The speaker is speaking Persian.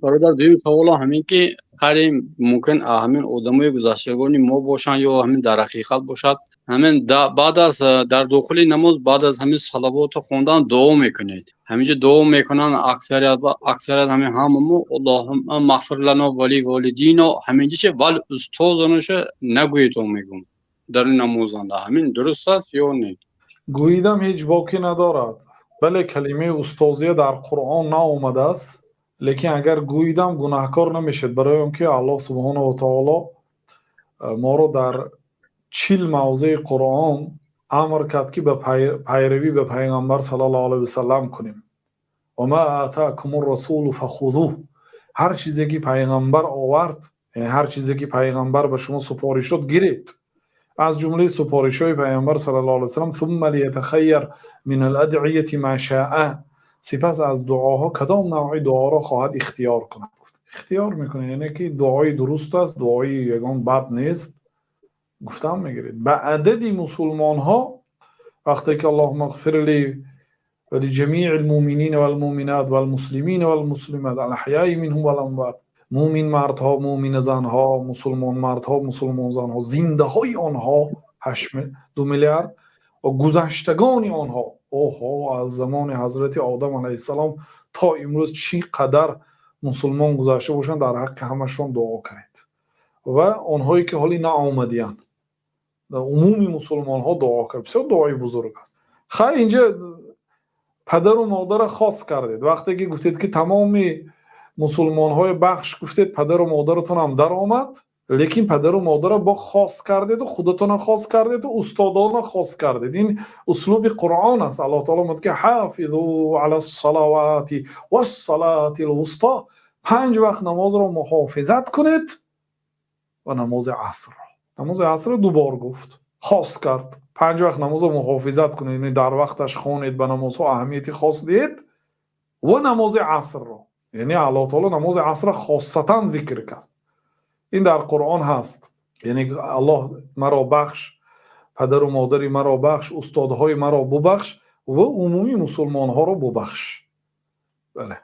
برادر دویم سوال همین که خیلی ممکن همین آدمای گذشتگانی ما باشن یا همین در حقیقت باشد همین بعد از در داخل نماز بعد از همین صلوات خواندن دعا میکنید همینجا دعا میکنن اکثریت همین هممو اللهم مغفر لنا ولی والدینا همینجا چه ول استادانش نگویید میگم در نمازنده همین درست است یا نه؟ گوییدم هیچ باکی ندارد، بله کلمه استازیه در قرآن نآمده است، لیکن اگر گوییدم گناهکار نمیشد، برای اینکه الله سبحانه و تعالی ما رو در 40 موضع قرآن امر کرد که به پیروی به پیغمبر صلی الله علیه و سلم کنیم. و ما آتاکم الرسول فخذوه، هر چیزی که پیغمبر آورد، یعنی هر چیزی که پیغمبر به شما سپارش داد گیرید. از جمله سپارش‌های پیامبر صلی الله علیه و سلم ثم لیتخیر من الادعیه ما شاء، سپس از دعاها کدام نوع دعا را خواهد اختیار کند. اختیار میکنه یعنی که دعای درست است، دعای یگان بد نیست، گفتم میگیرید. به عدد مسلمان ها وقتی که اللهم اغفر لی ولجميع المؤمنین والمؤمنات والمسلمین والمسلمات الاحیاء منهم والاموات، مومن مردها، مومن زنها، مسلمان مردها، مسلمان زنها، زنده های آنها 2 میلیارد و گذشتگان آنها، اوه از زمان حضرت آدم علیه السلام تا امروز چقدر مسلمان گذشته باشند، در حق همشون دعا کنید. و آنهایی که حالی نآمدیان، در عموم مسلمان ها دعا کنید. بسیار دعای بزرگ است. خیلی اینجا پدر و مادر خاص کردید. وقتی که گفتید که تمام مسلمان های بخش گفتید پدر و مادرتون هم در آمد، لیکن پدر و مادر با خاص کردید و خودتون خاص کردید و استادان خاص کردید. این اسلوب قرآن است. الله تعالی میگه که حافظوا علی الصلوات والصلاة الوسطى، 5 وقت نماز را محافظت کنید و نماز عصر را. نماز عصر رو 2 بار گفت، خاص کرد. 5 وقت نماز را محافظت کنید، یعنی در وقتش خوانید، به نمازها اهمیت خاص دید، و نماز عصر را، یعنی الله تعالی نماز عصر خاصتا ذکر کرد. این در قرآن هست. یعنی الله مرا بخش، پدر و مادری مرا بخش، استادهای مرا ببخش و عمومی مسلمان ها را ببخش. بله.